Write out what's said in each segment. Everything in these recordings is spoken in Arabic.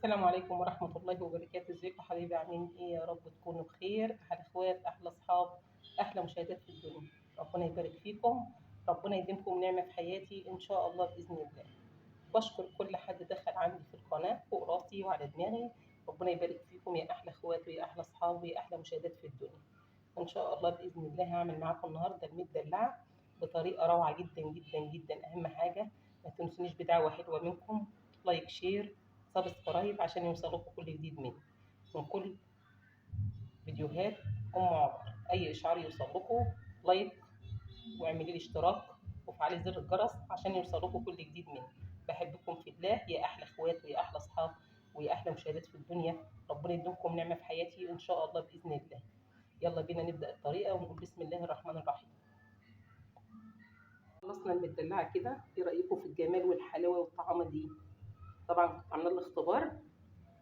السلام عليكم ورحمة الله وبركاته. ازيكم حبايبي؟ عاملين ايه؟ يا رب تكونوا بخير. احلى اخوات، احلى اصحاب، احلى مشاهدات في الدنيا. ربنا يبارك فيكم، ربنا يديمكم نعمة في حياتي ان شاء الله بإذن الله. بشكر كل حد دخل عندي في القناة فوق راسي وعلى دماغي. ربنا يبارك فيكم يا احلى اخوات ويا احلى اصحاب ويا احلى مشاهدات في الدنيا. ان شاء الله بإذن الله هعمل معاكم النهارده المدلعة بطريقة روعة جدا جدا جدا. اهم حاجة ما تنسونيش بدعوة حلوة منكم، لايك شير سبسكرايب عشان يوصلكم كل جديد مني من كل فيديوهات عمر. اي اشعار يوصلكم لايك، واعملي لي اشتراك وفعلي زر الجرس عشان يوصلكم كل جديد مني. بحبكم في الله يا احلى اخوات ويا احلى اصحاب ويا احلى مشاهدات في الدنيا. ربنا يديمكم نعمه في حياتي ان شاء الله باذن الله. يلا بينا نبدا الطريقه ونقول بسم الله الرحمن الرحيم. خلصنا المدلعه كده، ايه رايكم في الجمال والحلاوه والطعامه دي؟ طبعا كنت عامله لها اختبار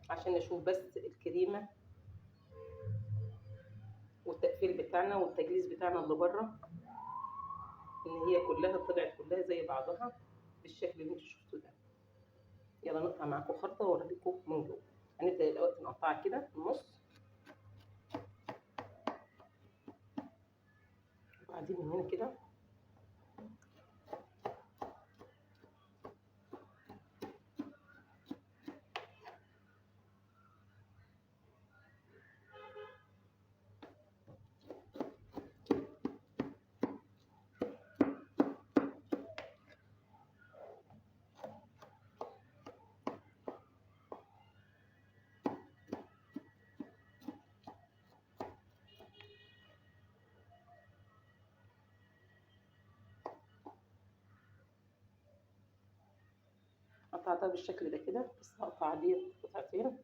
عشان اشوف بس الكريمه والتقفيل بتاعنا والتجليس بتاعنا اللي بره ان هي كلها طلعت كلها زي بعضها بالشكل اللي انتوا شفتوه ده. يلا نقطع معاكم خرطه واوريكم من جوه. هنبدا الاول نقطعها كده في النص، وبعدين من هنا كده قطعتها بالشكل ده كده، بس هقطع دي قطعتين.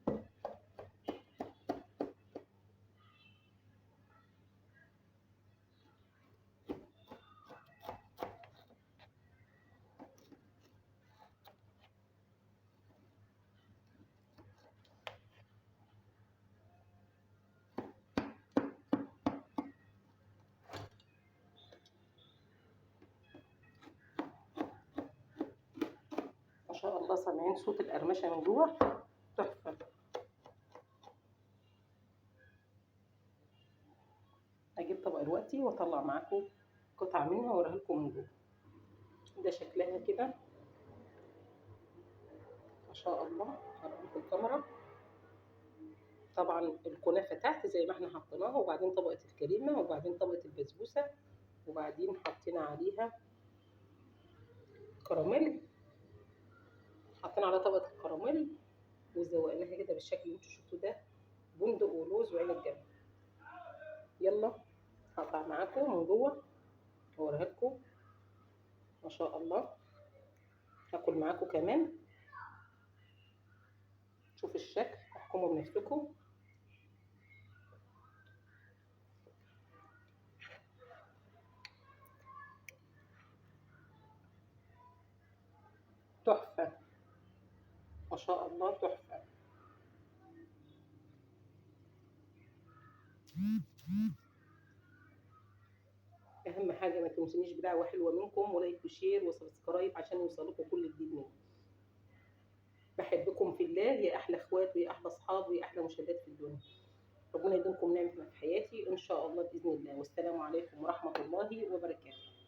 ما شاء الله سامعين صوت القرمشه من جوه؟ تحفه. هجيب طبق دلوقتي واطلع معاكم قطعه منها واوريها لكم من جوه. ده شكلها كده ما شاء الله. هوريكم الكاميرا. طبعا الكنافه تحت زي ما احنا حطيناها، وبعدين طبقه الكريمه، وبعدين طبقه البسبوسه، وبعدين حطينا عليها كراميل. حطينا على طبقه الكراميل وزوقناها كده بالشكل اللي انتوا شفتوه ده، بندق ولوز وعين الجمل. يلا هقطع معاكم من جوه واوريها لكم. ما شاء الله. هاكل معاكم كمان. شوف الشكل، احكموا بنفسكم. تحفه ما شاء الله، تحفه. اهم حاجه ما تنسونيش بدعوه حلوه منكم ولايك وشير وسبسكرايب عشان يوصلكم كل جديد مني. بحبكم في الله يا احلى اخوات ويا احلى اصحاب ويا احلى مشاهدات في الدنيا. ربنا يديمكم نعمه في حياتي ان شاء الله باذن الله. والسلام عليكم ورحمه الله وبركاته.